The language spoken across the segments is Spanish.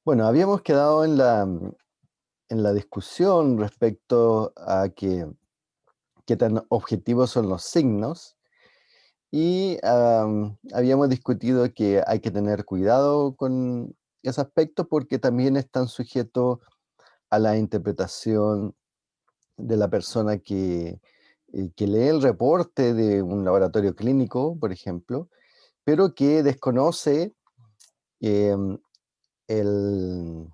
Bueno, habíamos quedado en la discusión respecto a qué tan objetivos son los signos y habíamos discutido que hay que tener cuidado con ese aspecto porque también están sujetos a la interpretación de la persona que lee el reporte de un laboratorio clínico, por ejemplo, pero que desconoce em, el,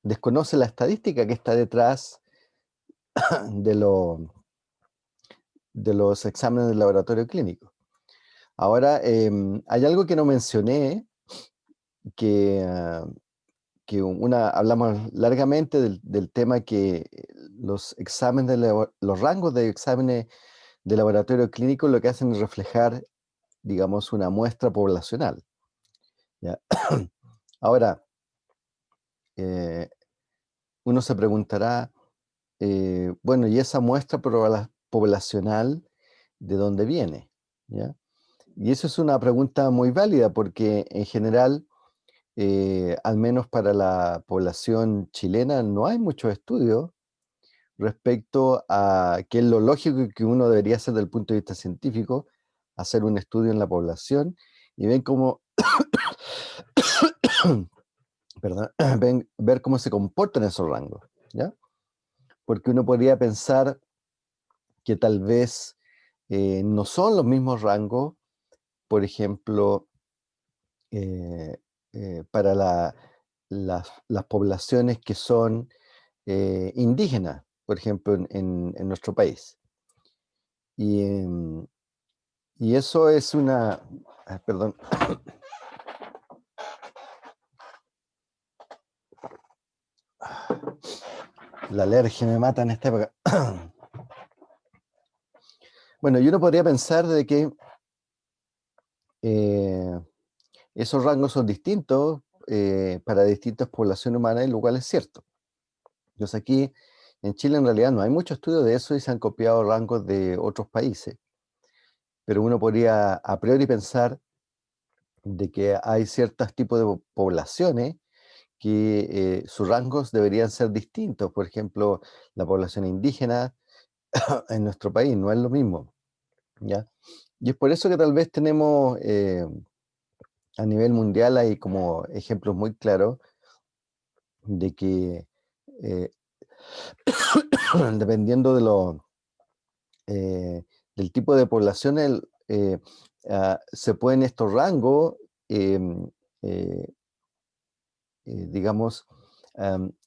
desconoce la estadística que está detrás de, lo- de los exámenes del laboratorio clínico. Ahora, hay algo que no mencioné, que, hablamos largamente del tema que los exámenes los rangos de exámenes de laboratorio clínico lo que hacen es reflejar, digamos, una muestra poblacional, ¿ya? Ahora, eh, uno se preguntará, bueno, ¿y esa muestra poblacional de dónde viene? ¿Ya? Y eso es una pregunta muy válida porque en general, al menos para la población chilena, no hay muchos estudios respecto a qué es lo lógico que uno debería hacer desde el punto de vista científico, hacer un estudio en la población y ven cómo, perdón, ver cómo se comportan esos rangos, ¿ya? Porque uno podría pensar que tal vez no son los mismos rangos, por ejemplo, eh, para las poblaciones que son indígenas, por ejemplo, en nuestro país. Y, y eso es perdón, la alergia me mata en esta época. Bueno, y uno podría pensar de que eh, esos rangos son distintos para distintas poblaciones humanas, lo cual es cierto. Entonces aquí en Chile en realidad no hay mucho estudio de eso y se han copiado rangos de otros países, pero uno podría a priori pensar de que hay ciertos tipos de poblaciones que sus rangos deberían ser distintos. Por ejemplo, la población indígena en nuestro país no es lo mismo, ¿ya? Y es por eso que tal vez tenemos a nivel mundial hay como ejemplos muy claros de que eh, dependiendo eh, del tipo de población, se pueden estos rangos, em, eh, digamos,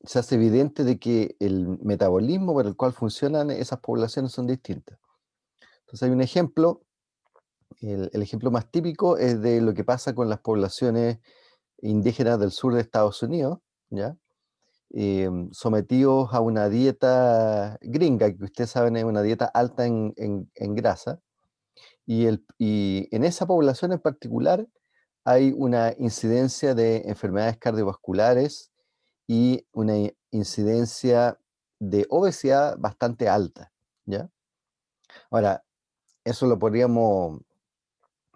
se hace evidente de que el metabolismo por el cual funcionan esas poblaciones son distintas. Entonces hay un ejemplo, el ejemplo más típico es de lo que pasa con las poblaciones indígenas del sur de Estados Unidos, ¿ya? Sometidos a una dieta gringa, que ustedes saben es una dieta alta en grasa, y en esa población en particular hay una incidencia de enfermedades cardiovasculares y una incidencia de obesidad bastante alta, ¿ya? Ahora, eso lo podríamos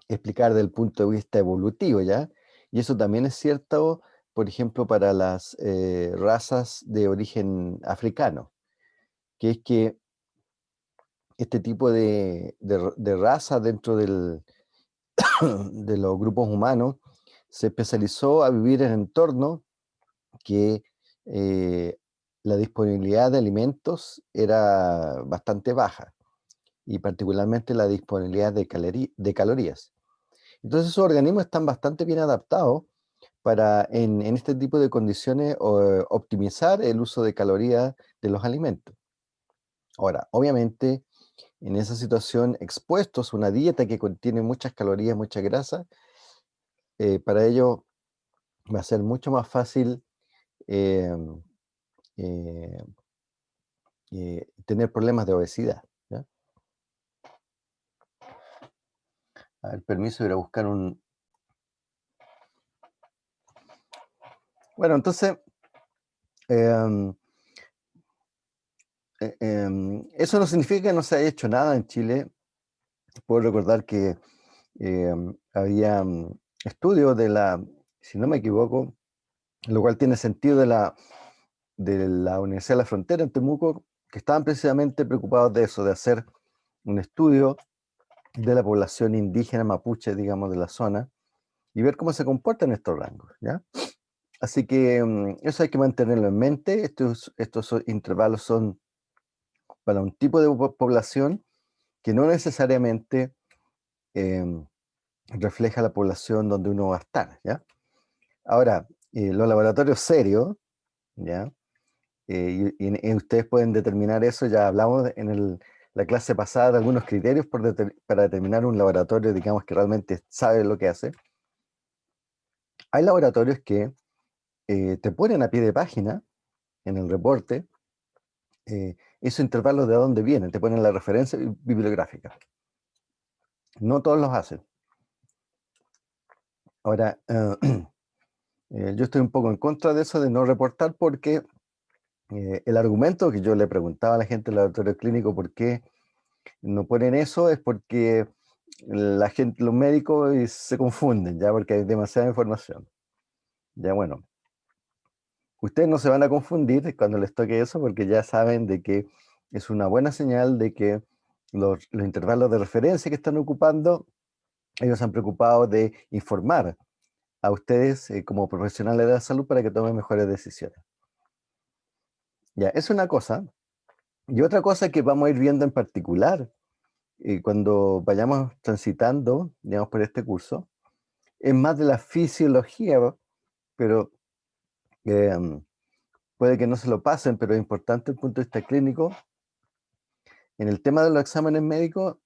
explicar desde el punto de vista evolutivo, ¿ya? Y eso también es cierto, por ejemplo, para las razas de origen africano, que es que este tipo de raza dentro de los grupos humanos se especializó a vivir en entornos que eh, la disponibilidad de alimentos era bastante baja y particularmente la disponibilidad de calorías. Entonces esos organismos están bastante bien adaptados para en este tipo de condiciones optimizar el uso de calorías de los alimentos. Ahora, obviamente, en esa situación expuestos a una dieta que contiene muchas calorías, mucha grasa, para ellos va a ser mucho más fácil eh, eh, tener problemas de obesidad, ¿ya? A ver, permiso, ir a buscar un... Bueno, entonces, em, eso no significa que no se haya hecho nada en Chile. Puedo recordar que había estudios si no me equivoco, lo cual tiene sentido de la Universidad de la Frontera en Temuco, que estaban precisamente preocupados de eso, de hacer un estudio de la población indígena mapuche, digamos, de la zona, y ver cómo se comportan estos rangos, ¿ya? Así que eso hay que mantenerlo en mente. Estos intervalos son para un tipo de población que no necesariamente em, refleja la población donde uno va a estar, ¿ya? Ahora, los laboratorios serios, ¿ya? Y ustedes pueden determinar eso, ya hablamos la clase pasada de algunos criterios para determinar un laboratorio, digamos, que realmente sabe lo que hace. Hay laboratorios que te ponen a pie de página en el reporte esos intervalos de dónde vienen, te ponen la referencia bibliográfica. No todos los hacen. Ahora, yo estoy un poco en contra de eso, de no reportar, porque el argumento que yo le preguntaba a la gente del laboratorio clínico, ¿por qué no ponen eso? Es porque la gente, los médicos se confunden, ya, porque hay demasiada información. Ya, bueno, ustedes no se van a confundir cuando les toque eso, porque ya saben de que es una buena señal de que los intervalos de referencia que están ocupando, ellos se han preocupado de informar a ustedes como profesionales de la salud para que tomen mejores decisiones. Ya, es una cosa. Y otra cosa que vamos a ir viendo en particular cuando vayamos transitando, digamos, por este curso, es más de la fisiología, pero eh, puede que no se lo pasen, pero es importante desde el punto de vista clínico. En el tema de los exámenes médicos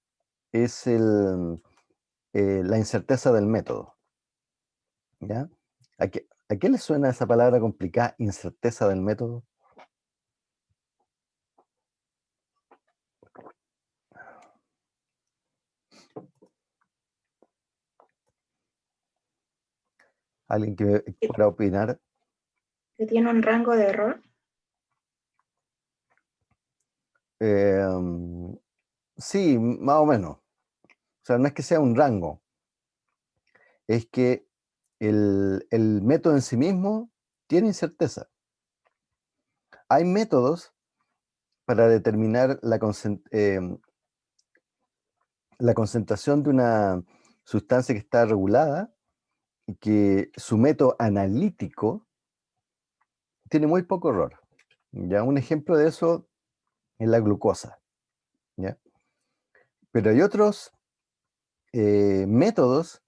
es la incerteza del método, ¿ya? ¿A qué le suena esa palabra complicada, incerteza del método? ¿Alguien que que, pueda opinar? que tiene un rango de error. Eh, sí, más o menos. O sea, no es que sea un rango, es que el método en sí mismo tiene incerteza. Hay métodos para determinar la concentración de una sustancia que está regulada y que su método analítico tiene muy poco error. ¿Ya? Un ejemplo de eso es la glucosa. ¿Ya? Pero hay otros métodos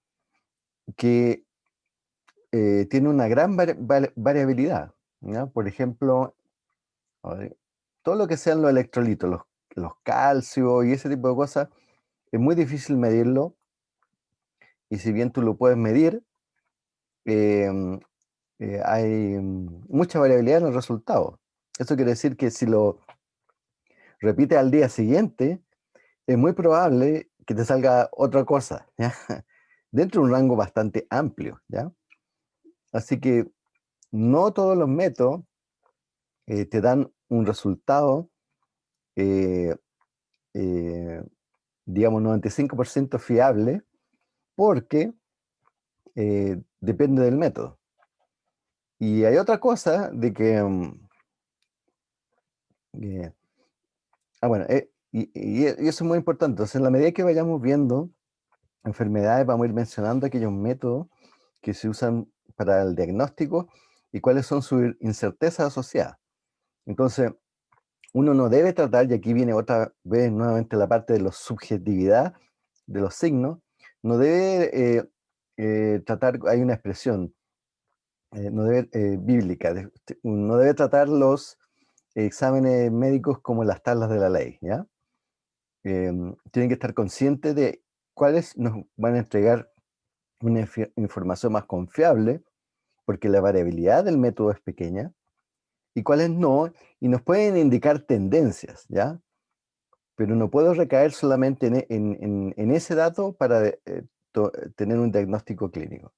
que tienen una gran variabilidad. ¿Ya? Por ejemplo, a ver, todo lo que sean los electrolitos, los calcios y ese tipo de cosas, es muy difícil medirlo. Y si bien tú lo puedes medir, em, hay mucha variabilidad en el resultado. Eso quiere decir que si lo repites al día siguiente, es muy probable que te salga otra cosa, ¿ya? Dentro de un rango bastante amplio, ¿ya? Así que no todos los métodos te dan un resultado, eh, eh, digamos, 95% fiable, porque depende del método. Y hay otra cosa de que, eh, bueno, y eso es muy importante. Entonces, en la medida que vayamos viendo enfermedades, vamos a ir mencionando aquellos métodos que se usan para el diagnóstico y cuáles son sus incertezas asociadas. Entonces, uno no debe tratar, y aquí viene otra vez nuevamente la parte de la subjetividad de los signos, no debe tratar, hay una expresión, no debe, bíblica, no debe tratar los exámenes médicos como las tablas de la ley, ¿ya? Tienen que estar conscientes de cuáles nos van a entregar una información más confiable, porque la variabilidad del método es pequeña, y cuáles no, y nos pueden indicar tendencias, ¿ya? Pero no puedo recaer solamente en ese dato para tener un diagnóstico clínico.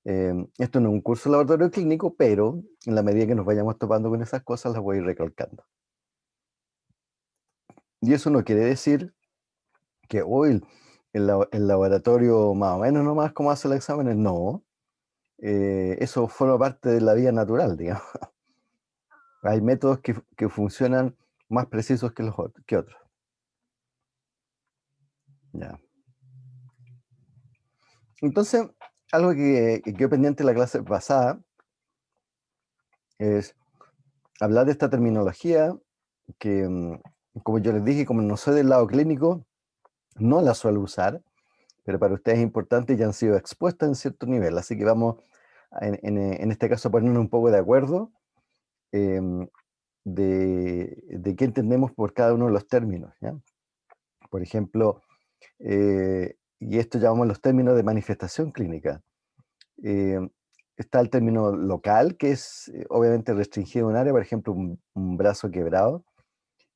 Esto no es un curso de laboratorio clínico, pero en la medida que nos vayamos topando con esas cosas, las voy a ir recalcando. Y eso no quiere decir que hoy el laboratorio más o menos nomás como hace los exámenes, no. eso forma parte de la vida natural, digamos. Hay métodos que funcionan más precisos que que otros. Ya. Entonces, algo que quedó pendiente en la clase pasada es hablar de esta terminología que, como yo les dije, como no soy del lado clínico, no la suelo usar, pero para ustedes es importante y ya han sido expuestas en cierto nivel. Así que vamos, en este caso, a ponernos un poco de acuerdo em, de qué entendemos por cada uno de los términos, ¿ya? Por ejemplo, y esto llamamos los términos de manifestación clínica. Eh, Está el término local, que es obviamente restringido a un área, por ejemplo, un brazo quebrado,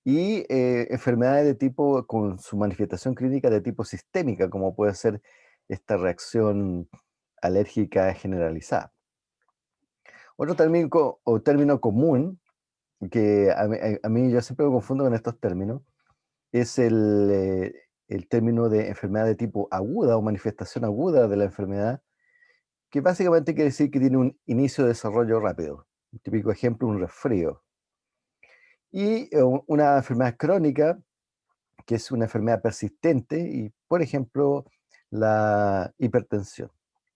y enfermedades de tipo, con su manifestación clínica de tipo sistémica, como puede ser esta reacción alérgica generalizada. Otro término, o término común, que a mí yo siempre me confundo con estos términos, es el término de enfermedad de tipo aguda o manifestación aguda de la enfermedad, que básicamente quiere decir que tiene un inicio de desarrollo rápido. Un típico ejemplo, un resfrío. Y una enfermedad crónica, que es una enfermedad persistente, y por ejemplo, la hipertensión,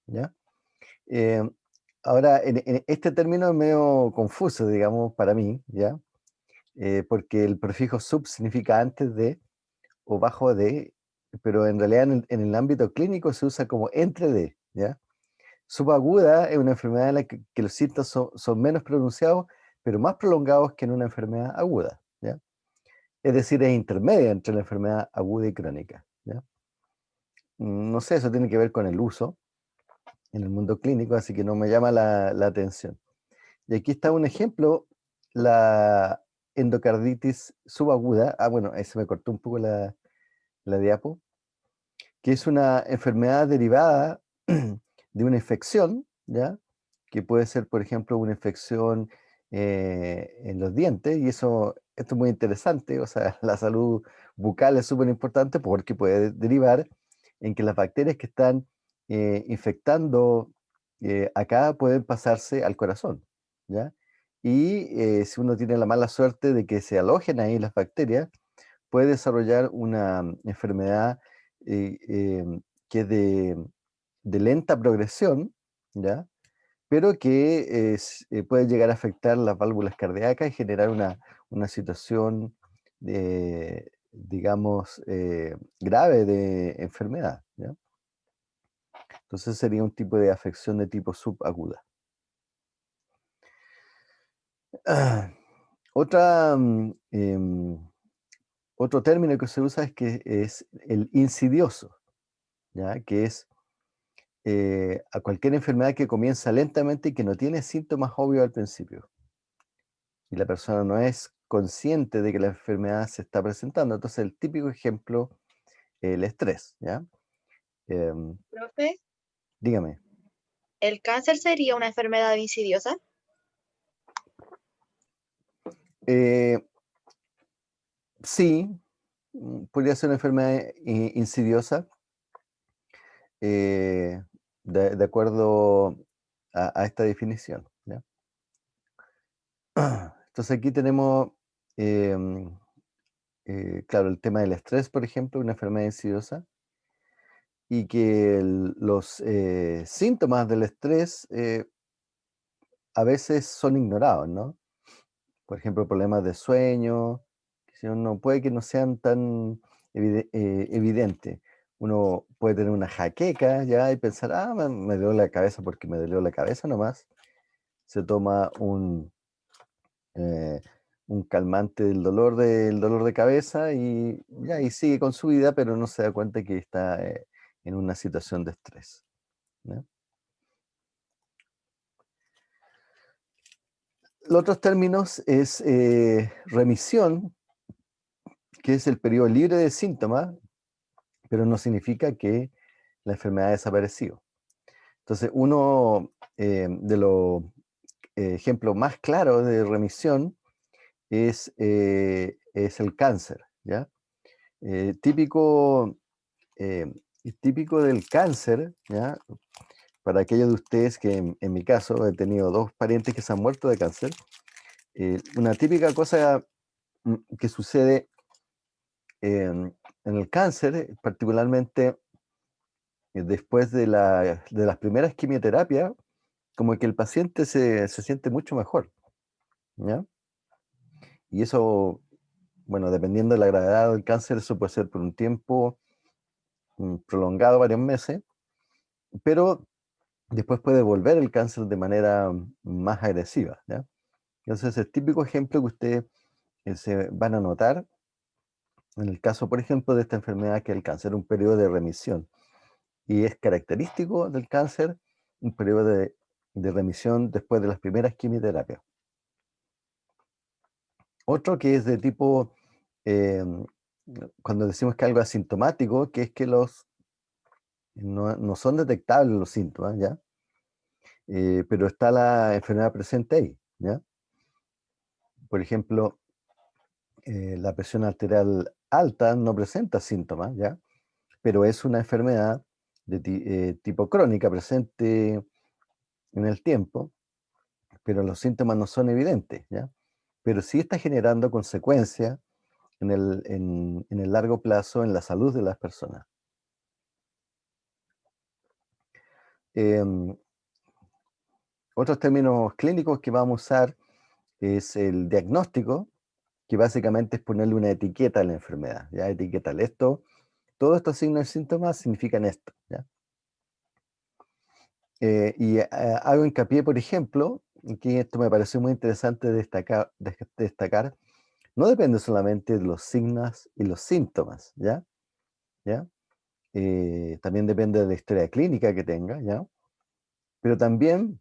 ¿ya? Eh, Ahora, en este término es medio confuso, digamos, para mí, ¿ya? Porque el prefijo sub significa antes de o bajo de, pero en realidad en el ámbito clínico se usa como entre de, ¿ya? Subaguda es una enfermedad en la que los síntomas son menos pronunciados, pero más prolongados que en una enfermedad aguda, ¿ya? Es decir, es intermedia entre la enfermedad aguda y crónica, ¿ya? No sé, eso tiene que ver con el uso en el mundo clínico, así que no me llama la atención. Y aquí está un ejemplo, la endocarditis subaguda. Ah, bueno, ahí se me cortó un poco la diapo, que es una enfermedad derivada de una infección, ¿ya? Que puede ser, por ejemplo, una infección en los dientes, y esto es muy interesante, o sea, la salud bucal es súper importante porque puede derivar en que las bacterias que están infectando acá pueden pasarse al corazón, ¿ya? Y si uno tiene la mala suerte de que se alojen ahí las bacterias, puede desarrollar una enfermedad eh, em, que es de lenta progresión, ¿ya? Pero que puede llegar a afectar las válvulas cardíacas y generar una situación, digamos, grave de enfermedad, ¿ya? Entonces sería un tipo de afección de tipo subaguda. Ah, otra, otro término que se usa es que es el insidioso, ¿ya? Que es a cualquier enfermedad que comienza lentamente y que no tiene síntomas obvios al principio. Y la persona no es consciente de que la enfermedad se está presentando. Entonces, el típico ejemplo, el estrés, ¿ya? Em, Profe, Dígame. ¿el cáncer sería una enfermedad insidiosa? Eh, sí, podría ser una enfermedad insidiosa, eh, de acuerdo a esta definición, ¿ya? Entonces, aquí tenemos, em, claro, el tema del estrés, por ejemplo, una enfermedad insidiosa, y que los síntomas del estrés a veces son ignorados, ¿no? Por ejemplo, problemas de sueño, que si no puede que no sean tan evidentes. Uno puede tener una jaqueca ya y pensar, ah, me duele la cabeza porque me dolió la cabeza nomás. Se toma eh, un calmante del dolor de cabeza y ya y sigue con su vida, pero no se da cuenta que está en una situación de estrés, ¿no? Los otros términos es remisión, que es el periodo libre de síntomas, pero no significa que la enfermedad ha desaparecido. Entonces, uno de los ejemplos más claros de remisión es el cáncer, ¿ya? Eh, típico, eh, típico del cáncer, ¿ya? para aquellos de ustedes que en mi caso he tenido 2 parientes que se han muerto de cáncer, una típica cosa que sucede en el cáncer, particularmente después de las primeras quimioterapias, como que el paciente se siente mucho mejor, ¿ya? Y eso, bueno, dependiendo de la gravedad del cáncer, eso puede ser por un tiempo prolongado, varios meses, pero después puede volver el cáncer de manera más agresiva, ¿ya? Entonces, el típico ejemplo que ustedes se van a notar en el caso, por ejemplo, de esta enfermedad que es el cáncer, un periodo de remisión. Y es característico del cáncer un periodo de remisión después de las primeras quimioterapias. Otro que es de tipo, em, cuando decimos que algo es asintomático, que es que no son detectables los síntomas, ¿ya? Pero está la enfermedad presente ahí, ¿ya? Por ejemplo, la presión arterial alta no presenta síntomas, ¿ya? Pero es una enfermedad de tipo crónica, presente en el tiempo, pero los síntomas no son evidentes, ¿ya? Pero sí está generando consecuencias en el largo plazo en la salud de las personas. Em, Otros términos clínicos que vamos a usar es el diagnóstico, que básicamente es ponerle una etiqueta a la enfermedad, ¿ya? Etiquetarle esto, todos estos signos y síntomas significan esto, ¿ya? Hago hincapié, por ejemplo, en que esto me pareció muy interesante destacar, no depende solamente de los signos y los síntomas, ¿ya? ¿Ya? También depende de la historia clínica que tenga, ¿ya? Pero también,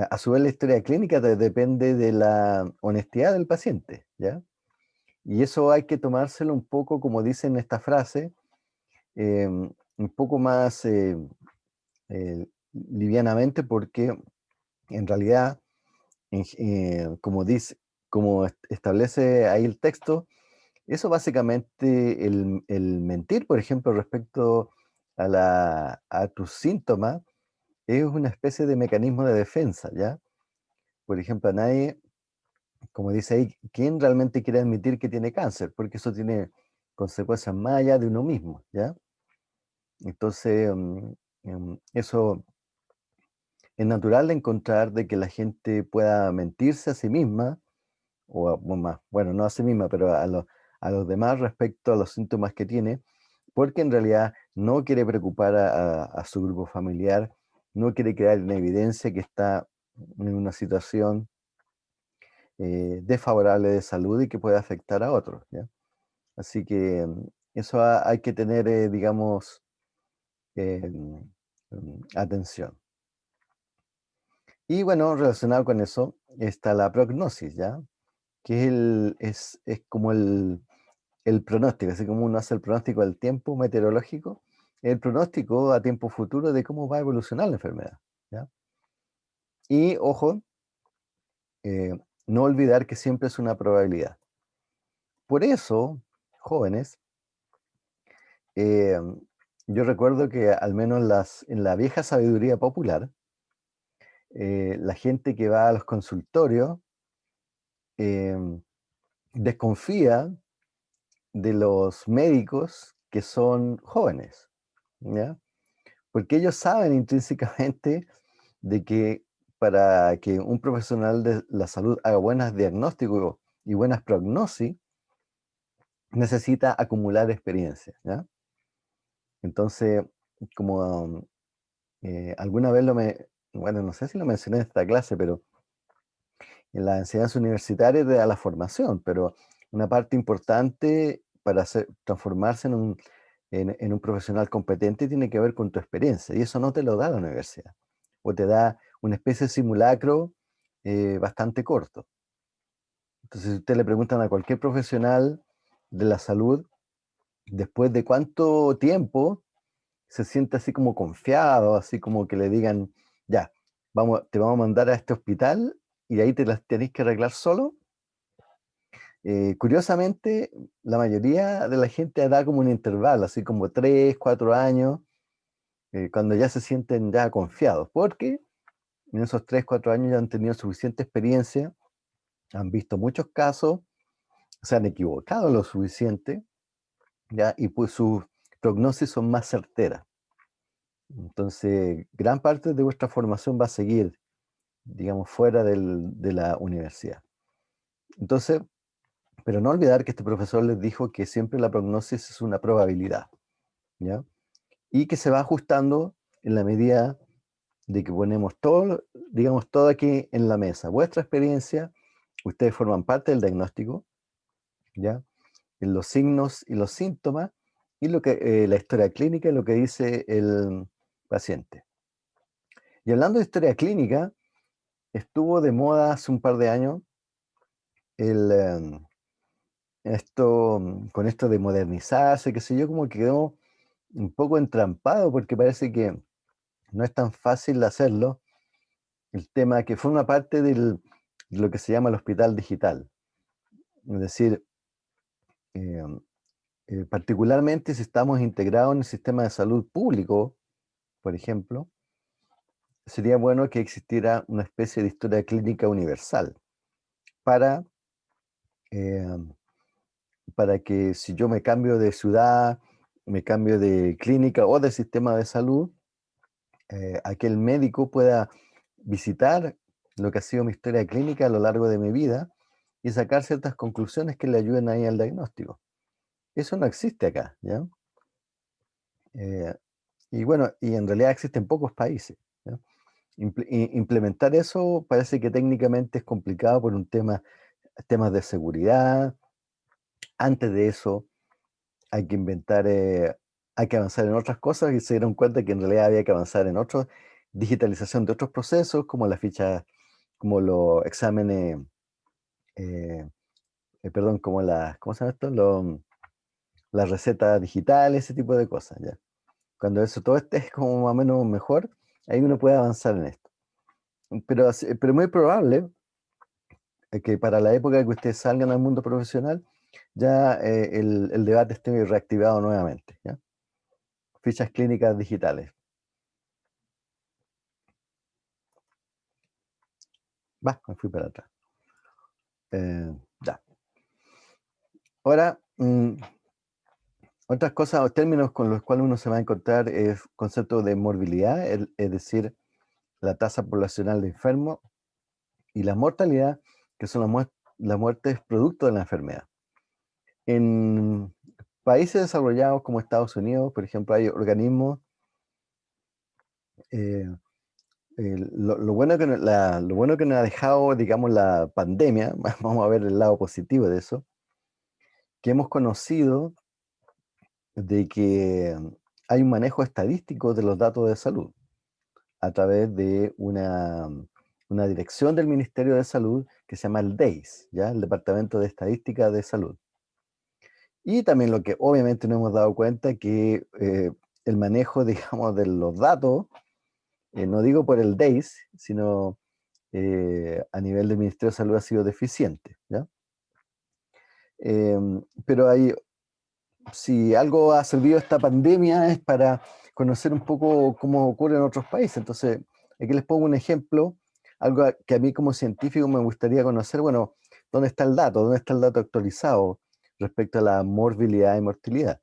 a su vez, la historia clínica depende de la honestidad del paciente, ¿ya? Y eso hay que tomárselo un poco, como dice en esta frase, un poco más livianamente, porque en realidad, como dice, como establece ahí el texto, eso básicamente, el mentir, por ejemplo, respecto a tus síntomas, es una especie de mecanismo de defensa, ¿ya? Por ejemplo, a nadie, como dice ahí, ¿quién realmente quiere admitir que tiene cáncer? Porque eso tiene consecuencias más allá de uno mismo, ¿ya? Entonces, eso es natural de encontrar de que la gente pueda mentirse a sí misma, bueno, no a sí misma, pero a los demás respecto a los síntomas que tiene, porque en realidad no quiere preocupar a su grupo familiar, no quiere crear en evidencia que está en una situación desfavorable de salud y que puede afectar a otros, ¿ya? Así que eso hay que tener, digamos, atención. Y bueno, relacionado con eso está la prognosis, ¿ya? Que es como el pronóstico, así como uno hace el pronóstico del tiempo meteorológico, el pronóstico a tiempo futuro de cómo va a evolucionar la enfermedad, ¿ya? Y ojo, eh, no olvidar que siempre es una probabilidad. Por eso, jóvenes, eh, yo recuerdo que al menos en la vieja sabiduría popular, la gente que va a los consultorios eh, desconfía de los médicos que son jóvenes, ¿ya? Porque ellos saben intrínsecamente de que para que un profesional de la salud haga buenos diagnósticos y buenas prognosis, necesita acumular experiencia, ¿ya? Entonces, como alguna vez bueno, no sé si lo mencioné en esta clase, pero en la enseñanza universitaria te da la formación, pero una parte importante para transformarse en un profesional competente tiene que ver con tu experiencia, y eso no te lo da la universidad, o te da una especie de simulacro bastante corto. Entonces, si usted le preguntan a cualquier profesional de la salud, después de cuánto tiempo se siente así como confiado, así como que le digan, ya, te vamos a mandar a este hospital y ahí te las tenés que arreglar solo. Curiosamente, la mayoría de la gente da como un intervalo, así como 3, 4 años, cuando ya se sienten ya confiados, porque en esos 3, 4 años ya han tenido suficiente experiencia, han visto muchos casos, se han equivocado lo suficiente, ¿ya? Y pues sus prognosis son más certeras. Entonces, gran parte de vuestra formación va a seguir, digamos, fuera de la universidad. Entonces, pero no olvidar que este profesor les dijo que siempre la prognosis es una probabilidad, ¿ya? Y que se va ajustando en la medida de que ponemos todo, digamos, todo aquí en la mesa. Vuestra experiencia, ustedes forman parte del diagnóstico, ¿ya? En los signos y los síntomas, y lo que, la historia clínica, lo que dice el paciente. Y hablando de historia clínica, estuvo de moda hace un par de años el, con esto de modernizarse, qué sé yo, como que quedó un poco entrampado porque parece que no es tan fácil hacerlo. El tema que forma parte de lo que se llama el hospital digital. Es decir, eh, particularmente si estamos integrados en el sistema de salud público, por ejemplo, sería bueno que existiera una especie de historia clínica universal para, eh, para que si yo me cambio de ciudad, me cambio de clínica o de sistema de salud, aquel médico pueda visitar lo que ha sido mi historia clínica a lo largo de mi vida y sacar ciertas conclusiones que le ayuden ahí al diagnóstico. Eso no existe acá, ¿ya? Eh, y bueno, y en realidad existe en pocos países, ¿ya? Implementar eso parece que técnicamente es complicado por temas de seguridad. Antes de eso hay que hay que avanzar en otras cosas y se dieron cuenta que en realidad había que avanzar en digitalización de otros procesos, como la ficha, como los exámenes, eh, perdón, como ¿cómo se llama esto? Las recetas digitales, ese tipo de cosas, ¿ya? Cuando todo esté como más o menos mejor, ahí uno puede avanzar en esto. Pero muy probable que para la época que ustedes salgan al mundo profesional, ya el debate esté reactivado nuevamente, ¿ya? Fichas clínicas digitales. Me fui para atrás. Ya. Ahora, otras cosas o términos con los cuales uno se va a encontrar es concepto de morbilidad, es decir, la tasa poblacional de enfermos y la mortalidad, que son las muertes producto de la enfermedad. En países desarrollados como Estados Unidos, por ejemplo, hay organismos, eh, lo bueno lo bueno que nos ha dejado, digamos, la pandemia, vamos a ver el lado positivo de eso, que hemos conocido de que hay un manejo estadístico de los datos de salud a través de una dirección del Ministerio de Salud que se llama el DEIS, ¿ya? El Departamento de Estadística de Salud. Y también lo que obviamente nos hemos dado cuenta que el manejo, digamos, de los datos, no digo por el DEIS, sino a nivel del Ministerio de Salud ha sido deficiente, ¿ya? Pero si algo ha servido esta pandemia es para conocer un poco cómo ocurre en otros países. Entonces, aquí les pongo un ejemplo, algo que a mí como científico me gustaría conocer, bueno, ¿dónde está el dato? ¿Dónde está el dato actualizado respecto a la morbilidad y mortalidad?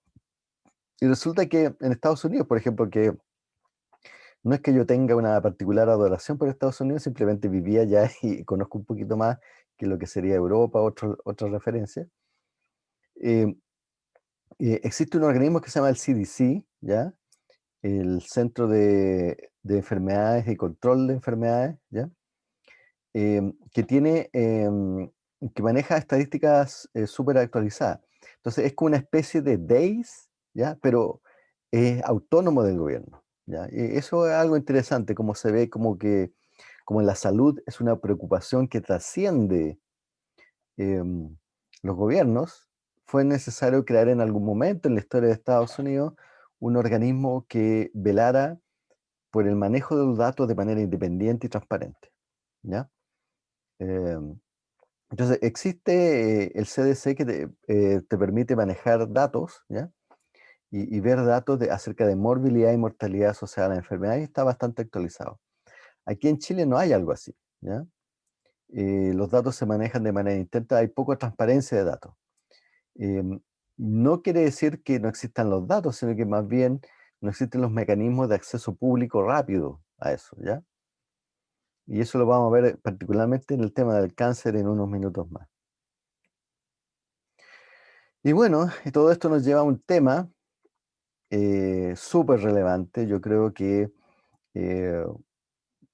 Y resulta que en Estados Unidos, por ejemplo, que no es que yo tenga una particular adoración por Estados Unidos, simplemente vivía allá y conozco un poquito más que lo que sería Europa, otras referencias. Eh, Existe un organismo que se llama el CDC, ¿ya? El Centro de Enfermedades y Control de Enfermedades, ¿ya? Que que maneja estadísticas súper actualizadas. Entonces es como una especie de DAIS, ¿ya? Pero es autónomo del gobierno, ¿ya? Y eso es algo interesante, como se ve como la salud es una preocupación que trasciende em, los gobiernos, fue necesario crear en algún momento en la historia de Estados Unidos un organismo que velara por el manejo de los datos de manera independiente y transparente, ¿ya? Em, entonces, existe el CDC que te permite manejar datos, ¿ya? y ver datos acerca de morbilidad y mortalidad asociada a la enfermedad, y está bastante actualizado. Aquí en Chile no hay algo así, ¿ya? Los datos se manejan de manera distinta, hay poca transparencia de datos. Em, no quiere decir que no existan los datos, sino que más bien no existen los mecanismos de acceso público rápido a eso, ¿ya? Y eso lo vamos a ver particularmente en el tema del cáncer en unos minutos más. Y bueno, y todo esto nos lleva a un tema súper relevante. Yo creo que eh,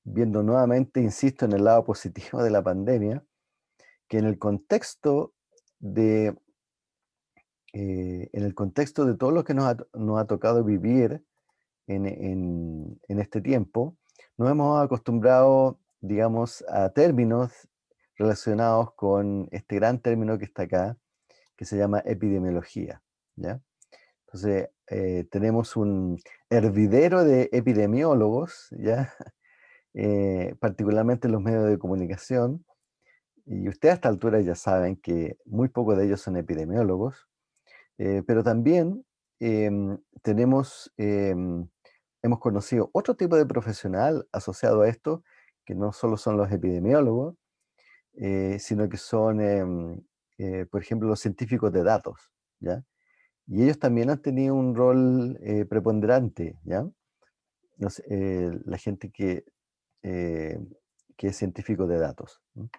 viendo nuevamente, insisto, en el lado positivo de la pandemia, que en el contexto de todo lo que nos ha tocado vivir en este tiempo, nos hemos acostumbrado, digamos, a términos relacionados con este gran término que está acá, que se llama epidemiología, ¿ya? Entonces, tenemos un hervidero de epidemiólogos, ¿ya? Particularmente en los medios de comunicación, y ustedes a esta altura ya saben que muy pocos de ellos son epidemiólogos, pero también hemos conocido otro tipo de profesional asociado a esto, que no solo son los epidemiólogos, sino que son, por ejemplo, los científicos de datos, ¿ya? Y ellos también han tenido un rol preponderante, ¿ya? La gente eh, que es científico de datos. ¿No?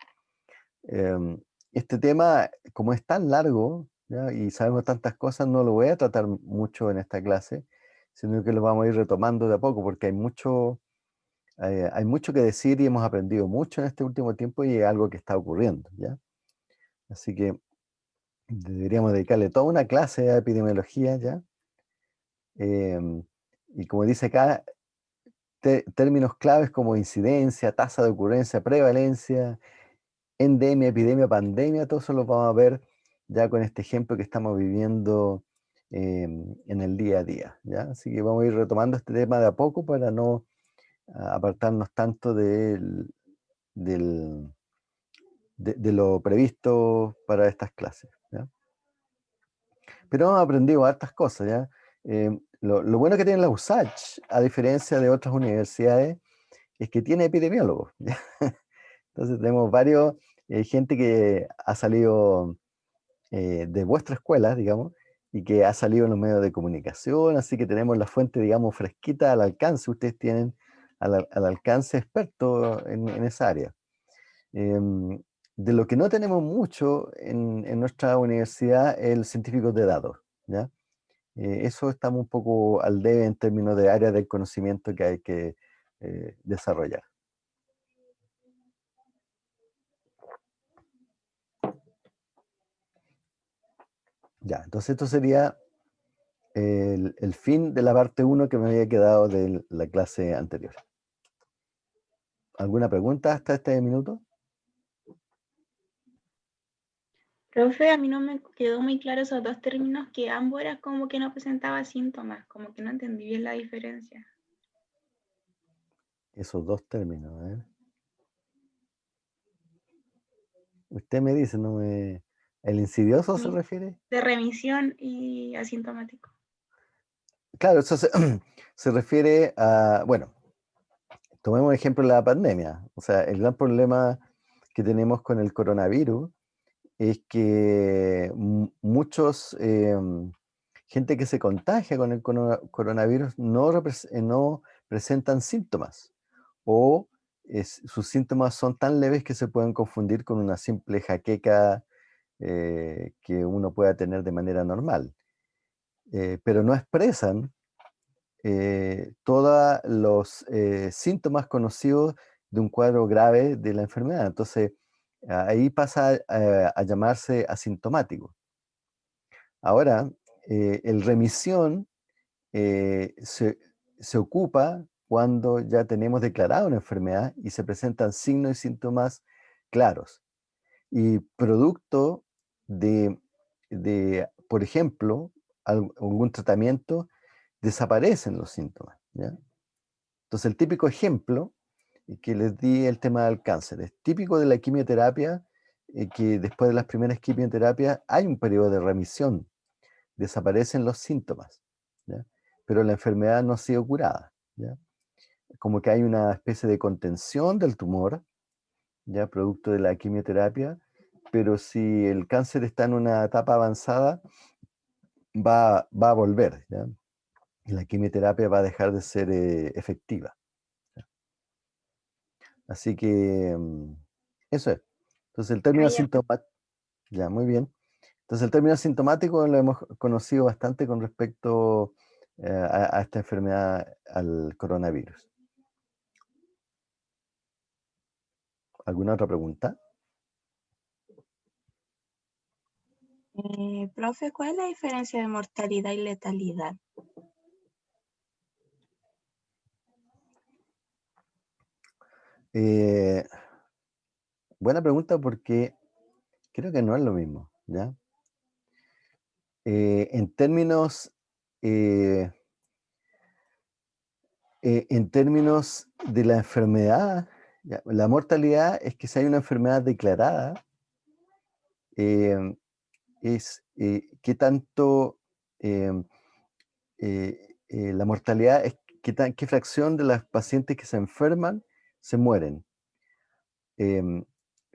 Este tema, como es tan largo, ¿ya? Y sabemos tantas cosas, no lo voy a tratar mucho en esta clase, sino que lo vamos a ir retomando de a poco, porque hay mucho que decir y hemos aprendido mucho en este último tiempo y es algo que está ocurriendo, ¿ya? Así que deberíamos dedicarle toda una clase a epidemiología, ¿ya? Em, y como dice acá, términos claves como incidencia, tasa de ocurrencia, prevalencia, endemia, epidemia, pandemia, todo eso lo vamos a ver ya con este ejemplo que estamos viviendo en el día a día, ¿ya? Así que vamos a ir retomando este tema de a poco para no apartarnos tanto del- de lo previsto para estas clases, ¿ya? Pero hemos aprendido hartas cosas, ¿ya? Lo bueno que tiene la USACH, a diferencia de otras universidades, es que tiene epidemiólogos, ¿ya? Entonces tenemos varios, gente que ha salido de vuestra escuela, digamos, y que ha salido en los medios de comunicación, así que tenemos la fuente, digamos, fresquita al alcance. Ustedes tienen al alcance expertos en esa área. Em, de lo que no tenemos mucho en nuestra universidad es el científico de datos, ¿ya? Eso estamos un poco al debe en términos de áreas del conocimiento que hay que desarrollar. Ya, entonces esto sería el fin de la parte uno que me había quedado de la clase anterior. ¿Alguna pregunta hasta este minuto? Profe, a mí no me quedó muy claro esos dos términos que ambos eran como que no presentaba síntomas, como que no entendí bien la diferencia. Esos dos términos, a ver. Usted me dice, ¿no me... ¿El insidioso se refiere? De remisión y asintomático. Claro, eso se refiere a, bueno, tomemos ejemplo de la pandemia. O sea, el gran problema que tenemos con el coronavirus es que muchos, gente que se contagia con el coronavirus no presentan síntomas o sus síntomas son tan leves que se pueden confundir con una simple jaqueca que uno pueda tener de manera normal. Pero no expresan todos los síntomas conocidos de un cuadro grave de la enfermedad. Entonces, ahí pasa a llamarse asintomático. Ahora, el remisión eh, se, se ocupa cuando ya tenemos declarada una enfermedad y se presentan signos y síntomas claros. Y producto por ejemplo, algún tratamiento, desaparecen los síntomas, ¿ya? Entonces, el típico ejemplo que les di el tema del cáncer, es típico de la quimioterapia, que después de las primeras quimioterapias hay un periodo de remisión, desaparecen los síntomas. ¿ya? Pero la enfermedad no ha sido curada, ¿ya? Como que hay una especie de contención del tumor, ya producto de la quimioterapia, pero si el cáncer está en una etapa avanzada, va a volver, ¿ya? Y la quimioterapia va a dejar de ser efectiva. Así que eso es. Entonces el término Ah, ya. asintomático, ya, muy bien. Entonces el término asintomático lo hemos conocido bastante con respecto a esta enfermedad, al coronavirus. ¿Alguna otra pregunta? Profe, ¿cuál es la diferencia de mortalidad y letalidad? Eh, buena pregunta porque creo que no es lo mismo, ¿ya? En términos, eh, en términos de la enfermedad, ¿ya? La mortalidad es que si hay una enfermedad declarada, eh, es qué tanto la mortalidad es qué fracción de las pacientes que se enferman se mueren. Em,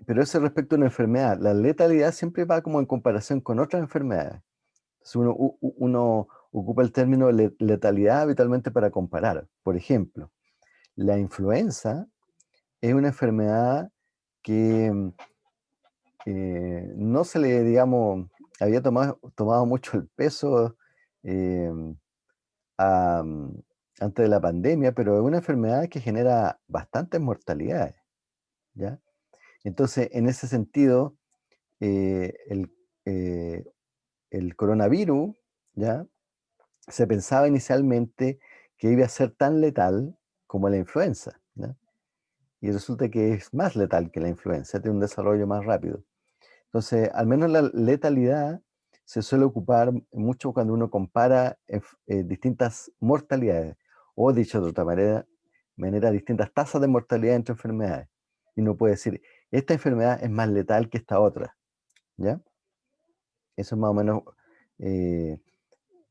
pero eso respecto a una enfermedad. La letalidad siempre va como en comparación con otras enfermedades. Entonces uno ocupa el término letalidad habitualmente para comparar. Por ejemplo, la influenza es una enfermedad que no se le, digamos, había tomado mucho el peso em, a, antes de la pandemia, pero es una enfermedad que genera bastantes mortalidades, ¿ya? Entonces, en ese sentido, eh, el, eh, el coronavirus, ¿ya? Se pensaba inicialmente que iba a ser tan letal como la influenza, ¿ya? Y resulta que es más letal que la influenza, tiene un desarrollo más rápido. Entonces, al menos la letalidad se suele ocupar mucho cuando uno compara distintas mortalidades, o dicho de otra manera, distintas tasas de mortalidad entre enfermedades. Y uno puede decir, esta enfermedad es más letal que esta otra, ¿ya? Eso es más o menos, eh,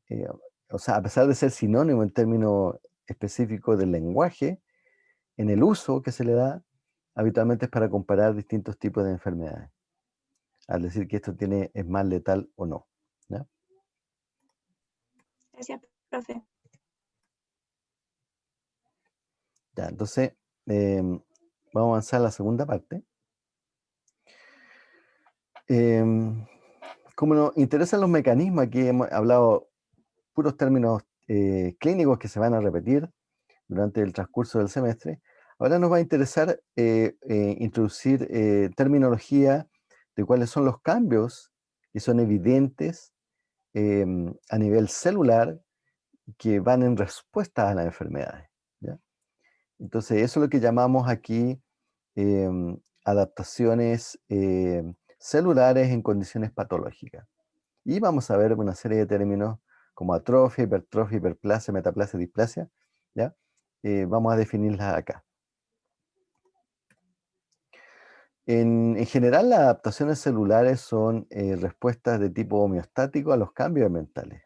eh, o sea, a pesar de ser sinónimo en términos específicos del lenguaje, en el uso que se le da, habitualmente es para comparar distintos tipos de enfermedades, al decir que esto es más letal o no, ¿ya? Gracias, profe. Ya, entonces, vamos a avanzar a la segunda parte. Como nos interesan los mecanismos, aquí hemos hablado puros términos clínicos que se van a repetir durante el transcurso del semestre. Ahora nos va a interesar introducir terminología de cuáles son los cambios que son evidentes a nivel celular que van en respuesta a las enfermedades, ¿ya? Entonces, eso es lo que llamamos aquí adaptaciones celulares en condiciones patológicas. Y vamos a ver una serie de términos como atrofia, hipertrofia, hiperplasia, metaplasia, displasia, ¿ya? Vamos a definirlas acá. En general, las adaptaciones celulares son respuestas de tipo homeostático a los cambios ambientales.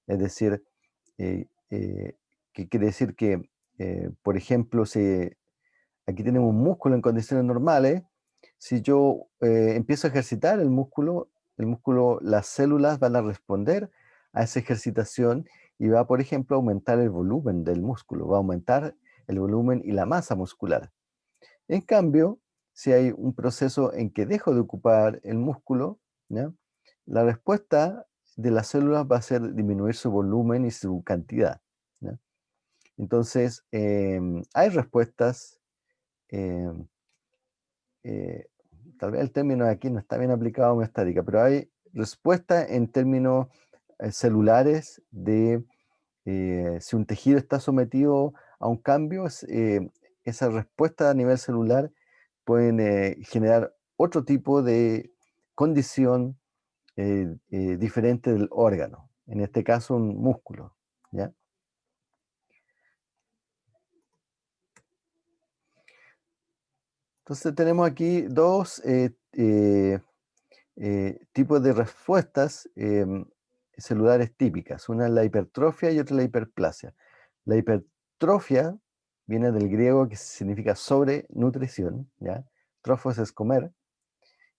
Es decir, que quiere decir que, por ejemplo, si aquí tenemos un músculo en condiciones normales, si yo empiezo a ejercitar el músculo, las células van a responder a esa ejercitación y va, por ejemplo, a aumentar el volumen del músculo, va a aumentar el volumen y la masa muscular. En cambio, si hay un proceso en que dejo de ocupar el músculo, ¿ya? La respuesta de las células va a ser disminuir su volumen y su cantidad, ¿ya? Entonces, hay respuestas, em, eh, tal vez el término aquí no está bien aplicado a homeostática, pero hay respuesta en términos celulares de si un tejido está sometido a un cambio, esa respuesta a nivel celular pueden generar otro tipo de condición diferente del órgano, en este caso un músculo, ¿ya? Entonces tenemos aquí dos tipos de respuestas celulares típicas. Una es la hipertrofia y otra la hiperplasia. La hipertrofia viene del griego que significa sobrenutrición, ¿ya? Trofos es comer,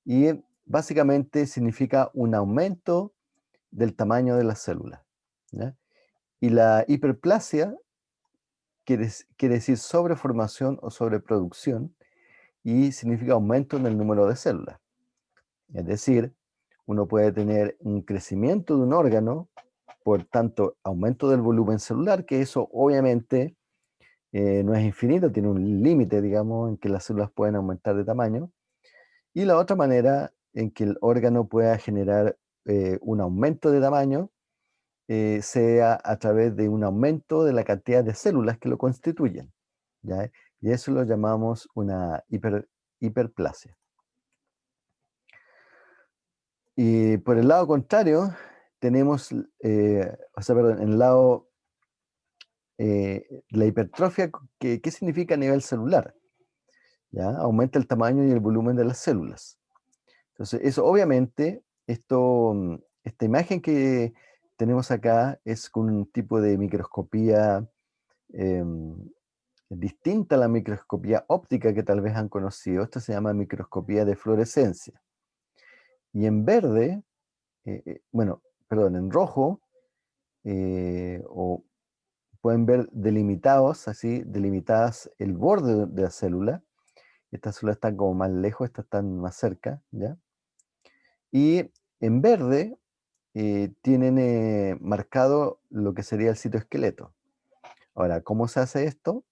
y básicamente significa un aumento del tamaño de las células, ¿ya? Y la hiperplasia quiere decir sobreformación o sobreproducción, y significa aumento en el número de células. Es decir, uno puede tener un crecimiento de un órgano, por tanto, aumento del volumen celular, que eso obviamente no es infinito, tiene un límite, digamos, en que las células pueden aumentar de tamaño. Y la otra manera en que el órgano pueda generar un aumento de tamaño sea a través de un aumento de la cantidad de células que lo constituyen, ¿ya? Y eso lo llamamos una hiperplasia. Y por el lado contrario, tenemos, en el lado, la hipertrofia, ¿qué significa a nivel celular? ¿Ya? Aumenta el tamaño y el volumen de las células. Entonces, eso obviamente, esta imagen que tenemos acá es con un tipo de microscopía distinta a la microscopía óptica que tal vez han conocido. Esto se llama microscopía de fluorescencia. Y en verde, en rojo, o pueden ver delimitadas el borde de la célula. Estas células están como más lejos, estas están más cerca, ¿ya? Y en verde tienen marcado lo que sería el citoesqueleto. Ahora, ¿cómo se hace esto?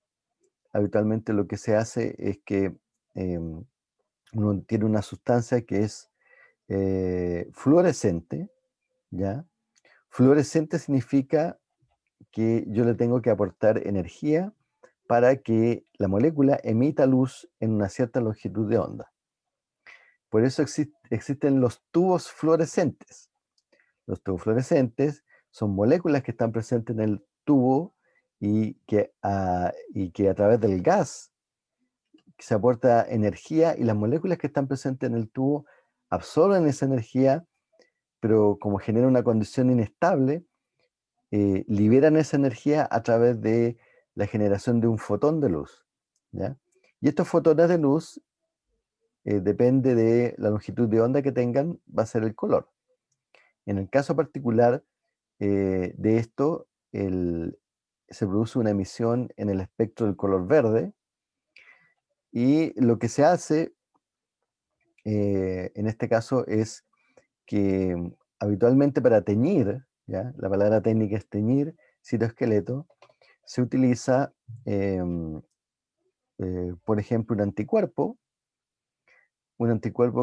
Habitualmente lo que se hace es que uno tiene una sustancia que es fluorescente, ¿ya? Fluorescente significa que yo le tengo que aportar energía para que la molécula emita luz en una cierta longitud de onda. Por eso existen los tubos fluorescentes. Los tubos fluorescentes son moléculas que están presentes en el tubo y que a través del gas se aporta energía, y las moléculas que están presentes en el tubo absorben esa energía, pero como genera una condición inestable, liberan esa energía a través de la generación de un fotón de luz, ¿ya? Y estos fotones de luz, depende de la longitud de onda que tengan, va a ser el color. En el caso particular de esto, se produce una emisión en el espectro del color verde, y lo que se hace en este caso es que habitualmente para teñir, ¿ya? La palabra técnica es teñir citoesqueleto, se utiliza, por ejemplo, un anticuerpo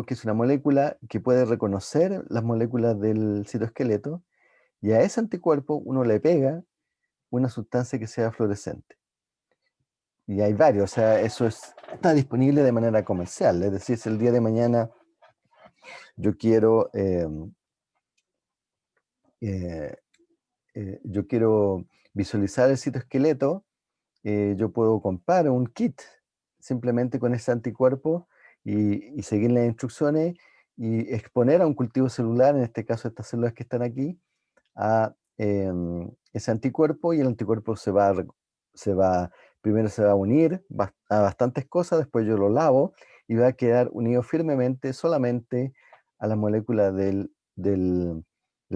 que es una molécula que puede reconocer las moléculas del citoesqueleto, y a ese anticuerpo uno le pega una sustancia que sea fluorescente. Y hay varios, o sea, está disponible de manera comercial. Es decir, si el día de mañana yo quiero visualizar el citoesqueleto, yo puedo comprar un kit simplemente con ese anticuerpo y seguir las instrucciones y exponer a un cultivo celular, en este caso estas células que están aquí, a ese anticuerpo, y el anticuerpo primero se va a unir a bastantes cosas, después yo lo lavo y va a quedar unido firmemente solamente a las moléculas del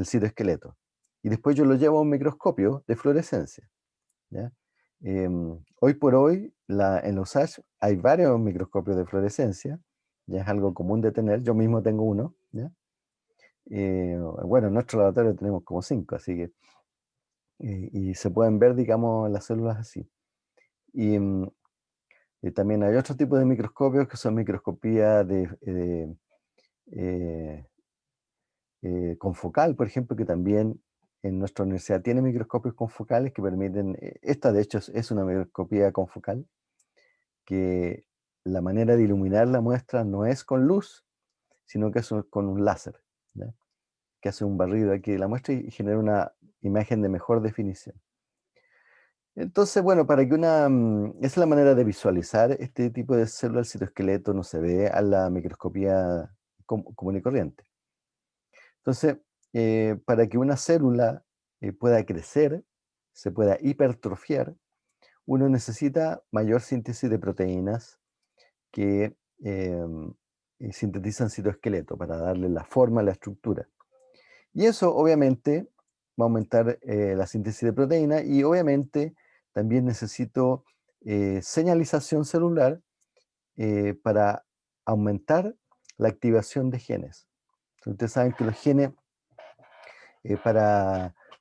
citoesqueleto. Y después yo lo llevo a un microscopio de fluorescencia, ¿ya? Hoy por hoy, en los USACH hay varios microscopios de fluorescencia, ya es algo común de tener, yo mismo tengo uno, ¿ya? Bueno, en nuestro laboratorio tenemos como 5, así que, y se pueden ver, digamos, las células así. Y también hay otro tipo de microscopios que son microscopía confocal, por ejemplo, que también en nuestra universidad tiene microscopios confocales que permiten, esta de hecho es una microscopía confocal, que la manera de iluminar la muestra no es con luz, sino que es con un láser, ¿ya? Que hace un barrido aquí de la muestra y genera una imagen de mejor definición. Entonces, bueno, esa es la manera de visualizar este tipo de célula. El citoesqueleto no se ve a la microscopía común y corriente. Entonces, para que una célula pueda crecer, se pueda hipertrofiar, uno necesita mayor síntesis de proteínas que sintetizan citoesqueleto para darle la forma, la estructura. Y eso obviamente va a aumentar la síntesis de proteína y obviamente también necesito señalización celular para aumentar la activación de genes. Ustedes saben que los genes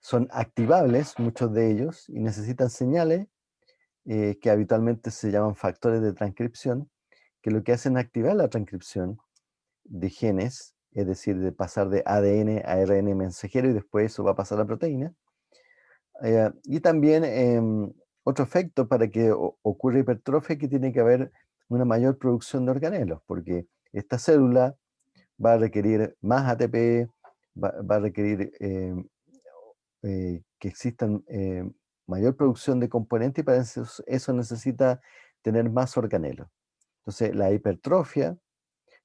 son activables, muchos de ellos, y necesitan señales que habitualmente se llaman factores de transcripción, que lo que hacen es activar la transcripción de genes, es decir, de pasar de ADN a ARN mensajero y después eso va a pasar a proteína. Y también otro efecto para que ocurra hipertrofia, que tiene que haber una mayor producción de organelos, porque esta célula va a requerir más ATP, va a requerir que existan mayor producción de componentes y para eso necesita tener más organelos. Entonces, la hipertrofia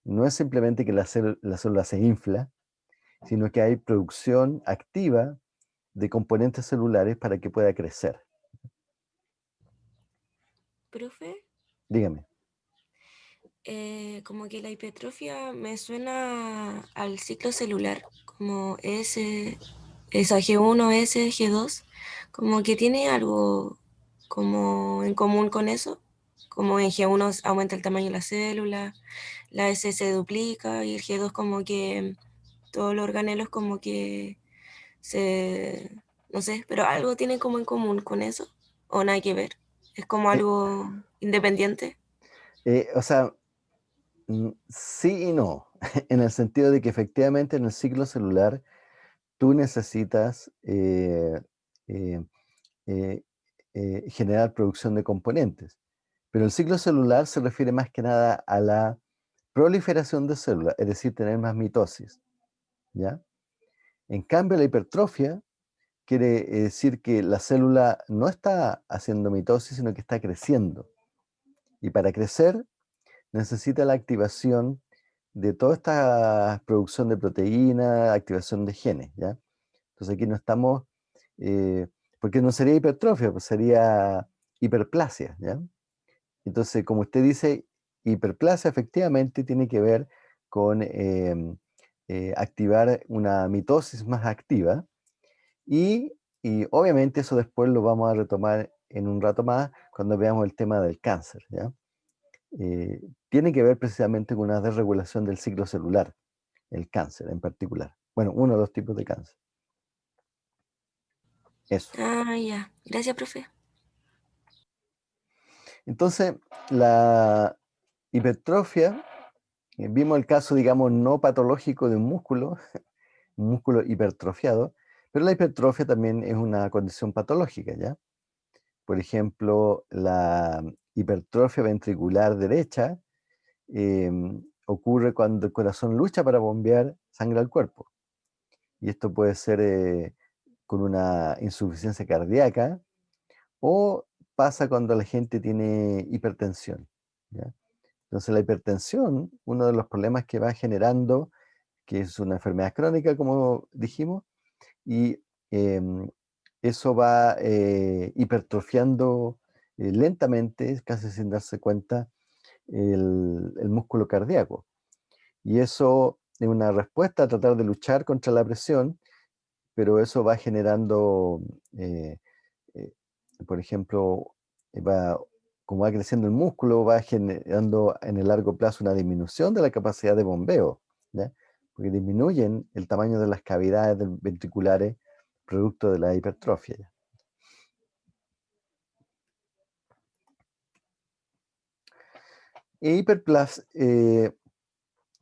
no es simplemente que la célula se infla, sino que hay producción activa de componentes celulares para que pueda crecer. Profe, Dígame. como que la hipertrofia me suena al ciclo celular, como esa G1, S, G2, como que tiene algo como en común con eso, como en G1 aumenta el tamaño de la célula, la S se duplica y el G2 como que todos los organelos como que no sé, pero algo tiene como en común con eso, o nada que ver, es como algo independiente. O sea, sí y no, en el sentido de que efectivamente en el ciclo celular tú necesitas generar producción de componentes, pero el ciclo celular se refiere más que nada a la proliferación de células, es decir, tener más mitosis, ¿ya? En cambio, la hipertrofia quiere decir que la célula no está haciendo mitosis, sino que está creciendo. Y para crecer necesita la activación de toda esta producción de proteína, activación de genes, ¿ya? Entonces aquí no estamos, porque no sería hipertrofia, pues sería hiperplasia, ¿ya? Entonces, como usted dice, hiperplasia efectivamente tiene que ver con activar una mitosis más activa y obviamente eso después lo vamos a retomar en un rato más cuando veamos el tema del cáncer, ¿ya? Tiene que ver precisamente con una desregulación del ciclo celular, el cáncer en particular. Bueno, uno de los tipos de cáncer. Eso. Ah, ya. Gracias, profe. Entonces, la hipertrofia, vimos el caso, digamos, no patológico de un músculo hipertrofiado, pero la hipertrofia también es una condición patológica, ¿ya? Por ejemplo, la hipertrofia ventricular derecha ocurre cuando el corazón lucha para bombear sangre al cuerpo. Y esto puede ser con una insuficiencia cardíaca o pasa cuando la gente tiene hipertensión, ¿ya? Entonces la hipertensión, uno de los problemas que va generando, que es una enfermedad crónica, como dijimos, y eso va hipertrofiando lentamente, casi sin darse cuenta, el músculo cardíaco. Y eso es una respuesta a tratar de luchar contra la presión, pero eso va generando, eh, eh, por ejemplo, como va creciendo el músculo, va generando en el largo plazo una disminución de la capacidad de bombeo, ¿ya? Porque disminuyen el tamaño de las cavidades ventriculares producto de la hipertrofia, ¿ya? E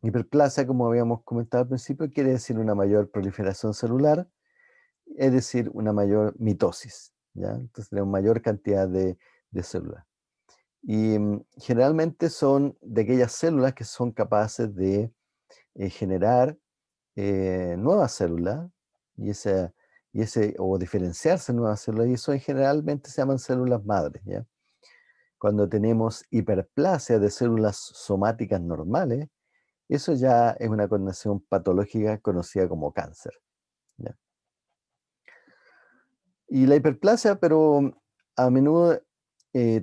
hiperplasia, como habíamos comentado al principio, quiere decir una mayor proliferación celular, es decir, una mayor mitosis, ¿ya? Entonces tenemos mayor cantidad de células. Y generalmente son de aquellas células que son capaces de generar nuevas células o diferenciarse en nuevas células, y eso generalmente se llaman células madres, ¿ya? Cuando tenemos hiperplasia de células somáticas normales, eso ya es una condición patológica conocida como cáncer, ¿ya? Y la hiperplasia, pero a menudo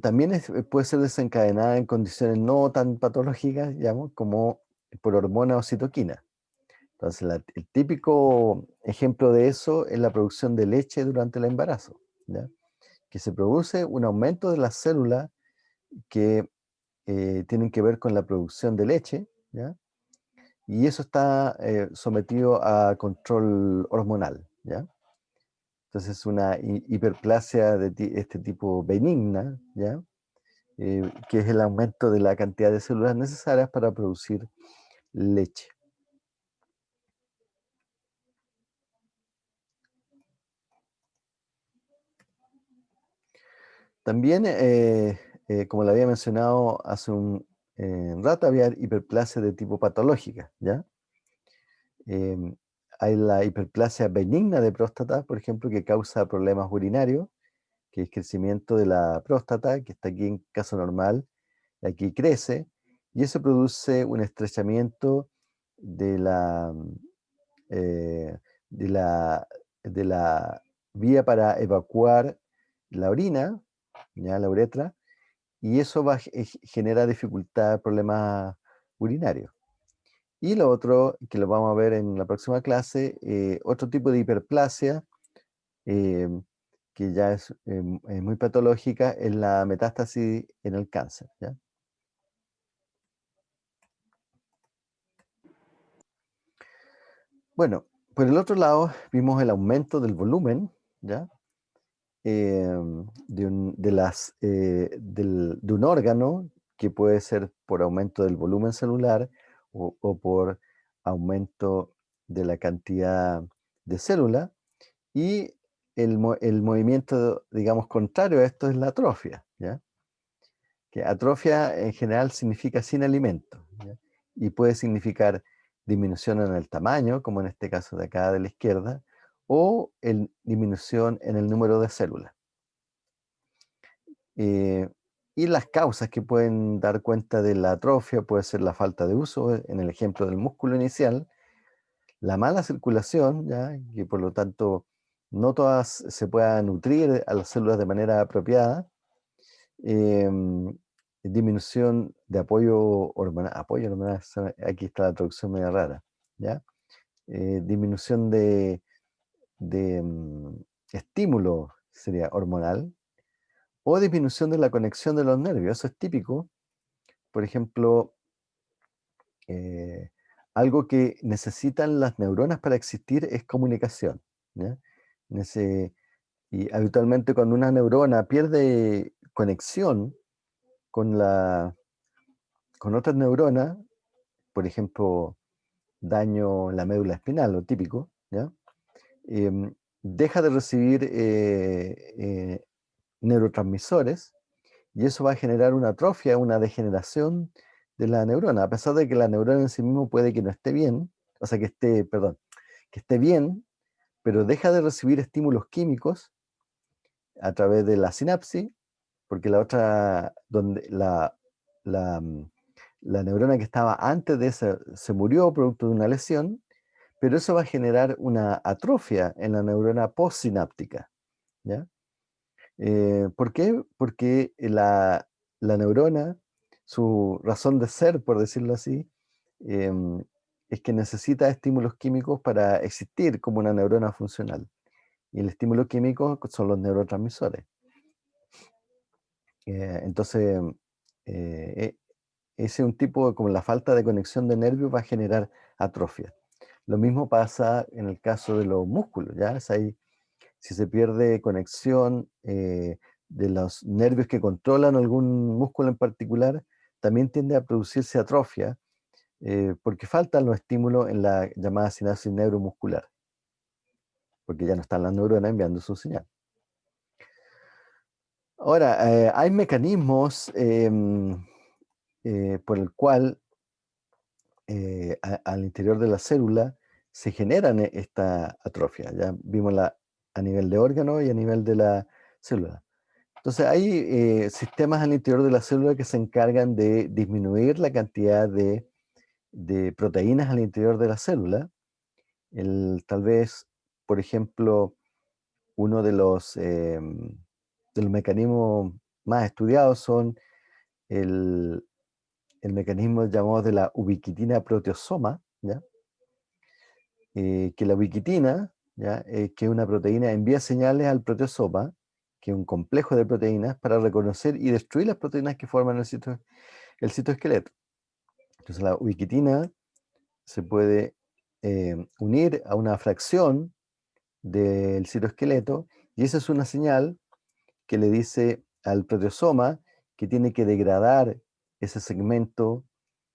también puede ser desencadenada en condiciones no tan patológicas, digamos, como por hormona o citoquina. Entonces, el típico ejemplo de eso es la producción de leche durante el embarazo, ¿ya? Que se produce un aumento de las células que tienen que ver con la producción de leche, ¿ya? Y eso está sometido a control hormonal, ¿ya? Entonces es una hiperplasia de este tipo benigna, ¿ya? Que es el aumento de la cantidad de células necesarias para producir leche. También, como le había mencionado hace un rato, había hiperplasia de tipo patológica, ¿ya? Hay la hiperplasia benigna de próstata, por ejemplo, que causa problemas urinarios, que es crecimiento de la próstata, que está aquí en caso normal, y aquí crece, y eso produce un estrechamiento de eh, de la, de la vía para evacuar la orina, ¿ya? La uretra, y eso genera dificultad, problemas urinarios. Y lo otro, que lo vamos a ver en la próxima clase, otro tipo de hiperplasia, eh, que ya es muy patológica, es la metástasis en el cáncer, ¿ya? Bueno, por el otro lado, vimos el aumento del volumen, ¿ya? De un órgano, que puede ser por aumento del volumen celular o por aumento de la cantidad de células, y el movimiento, digamos, contrario a esto es la atrofia, ¿ya? Que atrofia en general significa sin alimento, ¿ya? Y puede significar disminución en el tamaño, como en este caso de acá de la izquierda, o disminución en el número de células. Y las causas que pueden dar cuenta de la atrofia puede ser la falta de uso, en el ejemplo del músculo inicial, la mala circulación, ¿ya? Que por lo tanto no todas se puedan nutrir a las células de manera apropiada, disminución de apoyo hormonal, aquí está la traducción media rara, ¿ya? Disminución de estímulo sería hormonal, o disminución de la conexión de los nervios. Eso es típico. Por ejemplo, algo que necesitan las neuronas para existir es comunicación, ¿ya? Y habitualmente cuando una neurona pierde conexión con otras neuronas, por ejemplo, daño en la médula espinal, lo típico, ¿ya? Deja de recibir neurotransmisores, y eso va a generar una atrofia, una degeneración de la neurona, a pesar de que la neurona en sí mismo puede que no esté bien, o sea, que esté bien, pero deja de recibir estímulos químicos a través de la sinapsis, porque la otra, la, mm, la neurona que estaba antes de esa se murió producto de una lesión, pero eso va a generar una atrofia en la neurona postsináptica, ¿ya? ¿Por qué? Porque la neurona, su razón de ser, por decirlo así, em, es que necesita estímulos químicos para existir como una neurona funcional. Y el estímulo químico son los neurotransmisores. Entonces, ese es un tipo, como la falta de conexión de nervios va a generar atrofia. Lo mismo pasa en el caso de los músculos, ¿ya? Si se pierde conexión de los nervios que controlan algún músculo en particular, también tiende a producirse atrofia, porque faltan los estímulos en la llamada sinapsis neuromuscular, porque ya no están las neuronas enviando su señal. Ahora, hay mecanismos por el cual al interior de la célula se generan esta atrofia. Ya vimos a nivel de órgano y a nivel de la célula. Entonces hay sistemas al interior de la célula que se encargan de disminuir la cantidad de proteínas al interior de la célula. Tal vez por ejemplo, uno de los mecanismos más estudiados son el mecanismo llamado de la ubiquitina proteosoma, ¿ya? Que la ubiquitina, ¿ya? Que es una proteína, envía señales al proteosoma, que es un complejo de proteínas, para reconocer y destruir las proteínas que forman el citoesqueleto. Entonces la ubiquitina se puede unir a una fracción del citoesqueleto, y esa es una señal que le dice al proteosoma que tiene que degradar ese segmento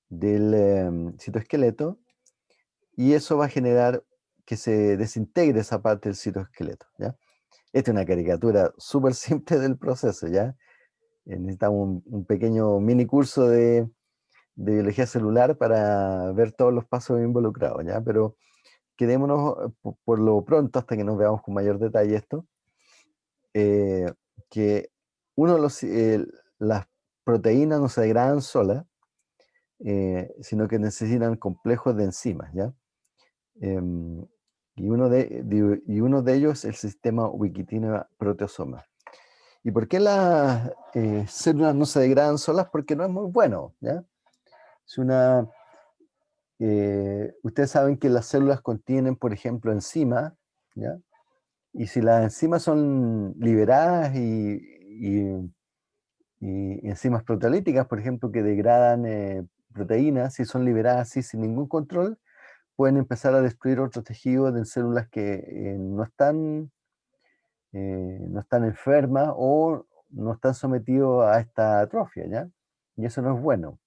del citoesqueleto, y eso va a generar que se desintegre esa parte del citoesqueleto, ¿ya? Esta es una caricatura súper simple del proceso, ¿ya? Necesitamos un pequeño mini curso de biología celular para ver todos los pasos involucrados, ¿ya? Pero quedémonos por lo pronto, hasta que nos veamos con mayor detalle esto, que las proteínas no se degradan solas, sino que necesitan complejos de enzimas, ¿ya? Y uno de ellos es el sistema ubiquitina proteosoma. ¿Y por qué las células no se degradan solas? Porque no es muy bueno, ¿ya? Ustedes saben que las células contienen, por ejemplo, enzimas, ¿ya? Y si las enzimas son liberadas y enzimas proteolíticas, por ejemplo, que degradan proteínas, si son liberadas así sin ningún control, pueden empezar a destruir otros tejidos de células que no están enfermas o no están sometidos a esta atrofia, ¿ya? Y eso no es bueno.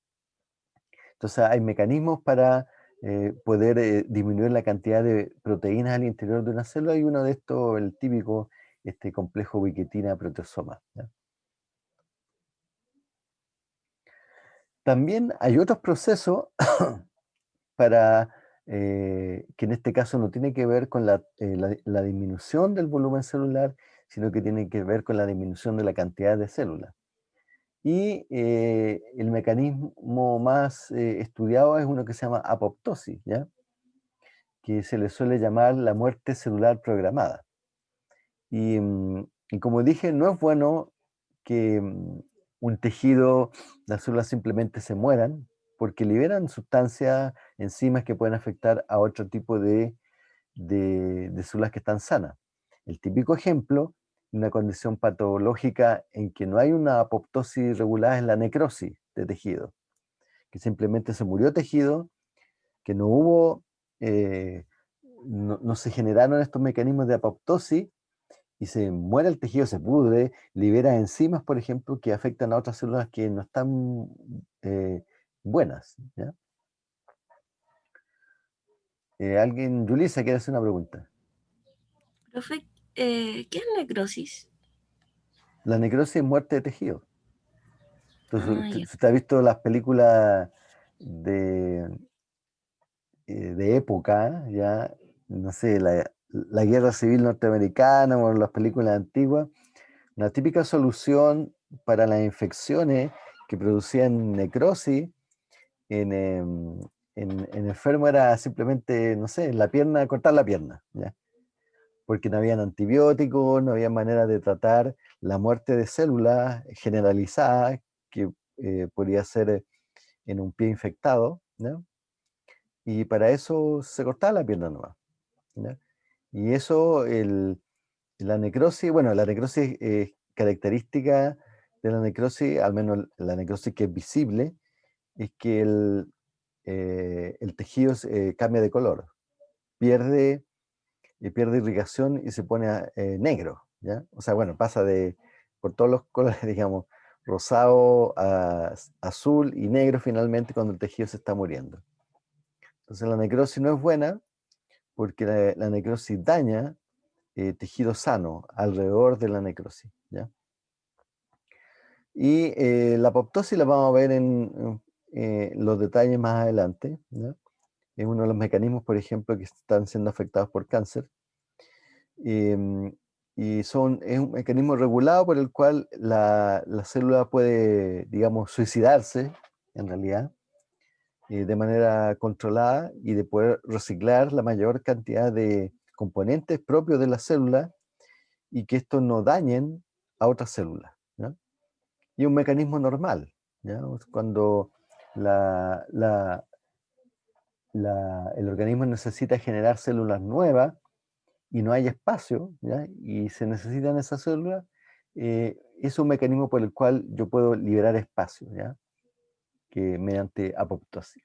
Entonces hay mecanismos para poder disminuir la cantidad de proteínas al interior de una célula, y uno de estos, el típico complejo ubiquitina proteosoma, ¿ya? También hay otros procesos que en este caso no tiene que ver con la disminución del volumen celular, sino que tiene que ver con la disminución de la cantidad de células. Y el mecanismo más estudiado es uno que se llama apoptosis, ¿ya? Que se le suele llamar la muerte celular programada. Y como dije, no es bueno que un tejido, las células simplemente se mueran, porque liberan sustancias, enzimas que pueden afectar a otro tipo de células que están sanas. El típico ejemplo, una condición patológica en que no hay una apoptosis regular, es la necrosis de tejido, que simplemente se murió tejido, que no hubo, no se generaron estos mecanismos de apoptosis, y se muere el tejido, se pudre, libera enzimas, por ejemplo, que afectan a otras células que no están buenas, ¿ya? Yulisa, quiere hacer una pregunta. Profe, ¿qué es necrosis? La necrosis es muerte de tejido. Entonces, Ya. usted ha visto las películas de época, ya, no sé, la guerra civil norteamericana o las películas antiguas, una típica solución para las infecciones que producían necrosis en enfermo era simplemente, no sé, la pierna, cortar la pierna, ¿ya? Porque no habían antibióticos, no había manera de tratar la muerte de células generalizada que podría ser en un pie infectado, ¿no? Y para eso se cortaba la pierna nomás, ¿ya? Y eso, la necrosis, bueno, la necrosis característica de la necrosis, al menos la necrosis que es visible, es que el tejido cambia de color, pierde irrigación y se pone negro, ¿ya? O sea, bueno, pasa por todos los colores, digamos, rosado a azul y negro finalmente cuando el tejido se está muriendo. Entonces la necrosis no es buena porque la necrosis daña tejido sano alrededor de la necrosis, ¿ya? Y la apoptosis la vamos a ver en los detalles más adelante, ¿ya? Es uno de los mecanismos, por ejemplo, que están siendo afectados por cáncer. Y es un mecanismo regulado por el cual la célula puede, digamos, suicidarse, en realidad, de manera controlada, y de poder reciclar la mayor cantidad de componentes propios de la célula y que estos no dañen a otras células, ¿ya? Y un mecanismo normal, ¿ya? Cuando el organismo necesita generar células nuevas y no hay espacio, ¿ya? Y se necesitan esas células, es un mecanismo por el cual yo puedo liberar espacio, ¿ya? Que mediante apoptosis.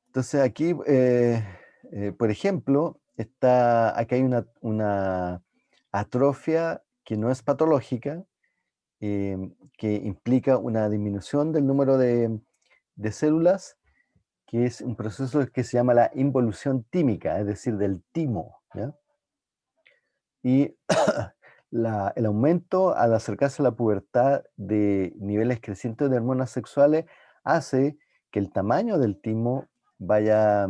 Entonces aquí, por ejemplo, aquí hay una atrofia que no es patológica, que implica una disminución del número de células, que es un proceso que se llama la involución tímica, es decir, del timo, ¿ya? Y el aumento al acercarse a la pubertad de niveles crecientes de hormonas sexuales hace que el tamaño del timo vaya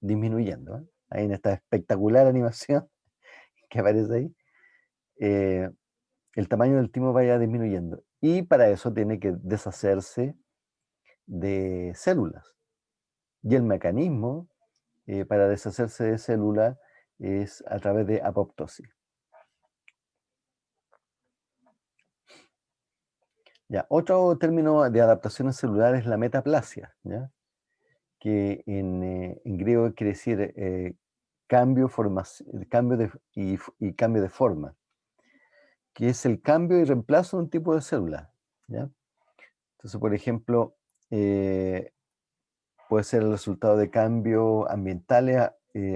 disminuyendo, ¿eh? Ahí en esta espectacular animación que aparece ahí, el tamaño del timo vaya disminuyendo. Y para eso tiene que deshacerse de células. Y el mecanismo para deshacerse de células es a través de apoptosis. Ya, otro término de adaptaciones celulares es la metaplasia, ¿ya? Que en griego quiere decir cambio de forma, que es el cambio y reemplazo de un tipo de célula, ¿ya? Entonces, por ejemplo, puede ser el resultado de cambios ambientales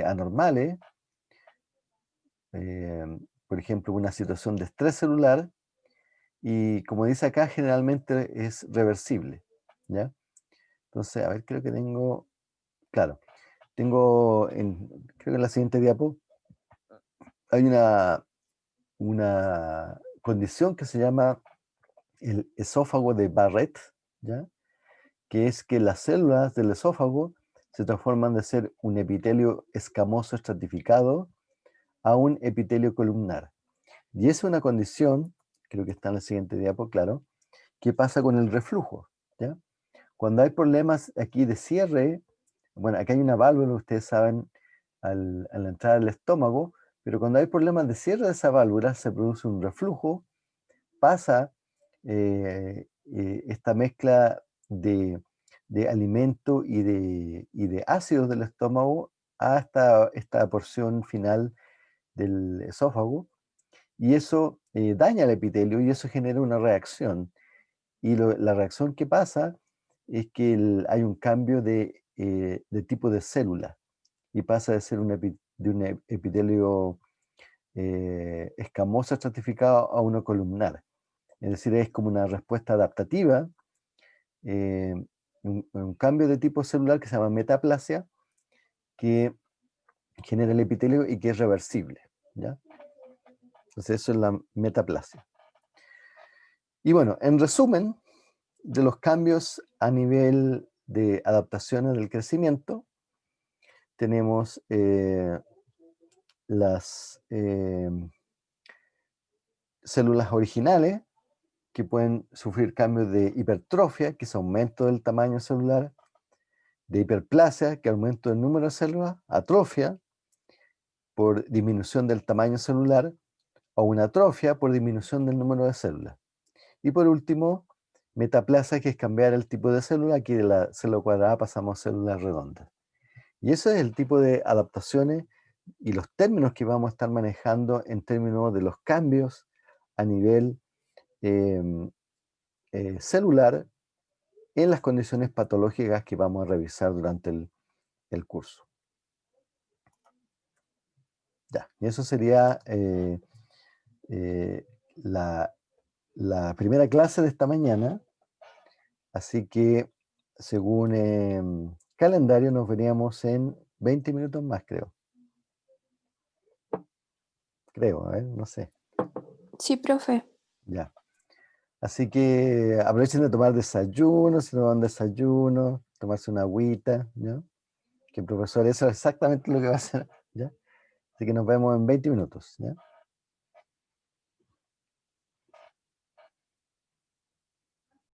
anormales, por ejemplo, una situación de estrés celular, y como dice acá, generalmente es reversible, ¿ya? Entonces, a ver, creo que tengo, claro, creo que en la siguiente diapo, hay una condición que se llama el esófago de Barrett, ¿ya? Que es que las células del esófago se transforman de ser un epitelio escamoso estratificado a un epitelio columnar. Y es una condición, creo que está en la siguiente diapo, claro, que pasa con el reflujo, ¿ya? Cuando hay problemas aquí de cierre, bueno, aquí hay una válvula, ustedes saben, al entrar al estómago, pero cuando hay problemas de cierre de esa válvula se produce un reflujo, pasa esta mezcla de alimento y de ácidos del estómago hasta esta porción final del esófago, y eso daña el epitelio y eso genera una reacción. Y la reacción que pasa es que hay un cambio de tipo de célula y pasa de ser de un epitelio escamoso estratificado a uno columnar. Es decir, es como una respuesta adaptativa, un cambio de tipo celular que se llama metaplasia, que genera el epitelio y que es reversible, ¿ya? Entonces eso es la metaplasia. Y bueno, en resumen, de los cambios a nivel de adaptaciones del crecimiento, tenemos las células originales que pueden sufrir cambios de hipertrofia, que es aumento del tamaño celular, de hiperplasia, que es aumento del número de células, atrofia por disminución del tamaño celular, o una atrofia por disminución del número de células. Y por último, metaplasia, que es cambiar el tipo de célula, aquí de la célula cuadrada pasamos a células redondas. Y eso es el tipo de adaptaciones y los términos que vamos a estar manejando en términos de los cambios a nivel celular en las condiciones patológicas que vamos a revisar durante el curso. Ya, y eso sería la primera clase de esta mañana. Así que, según calendario, nos veríamos en 20 minutos más, creo. Creo, a ver, no sé. Sí, profe. Ya. Así que aprovechen de tomar desayuno, si no van desayuno, tomarse una agüita, ¿ya? Que el profesor, eso es exactamente lo que va a hacer, ¿ya? Así que nos vemos en 20 minutos, ¿ya?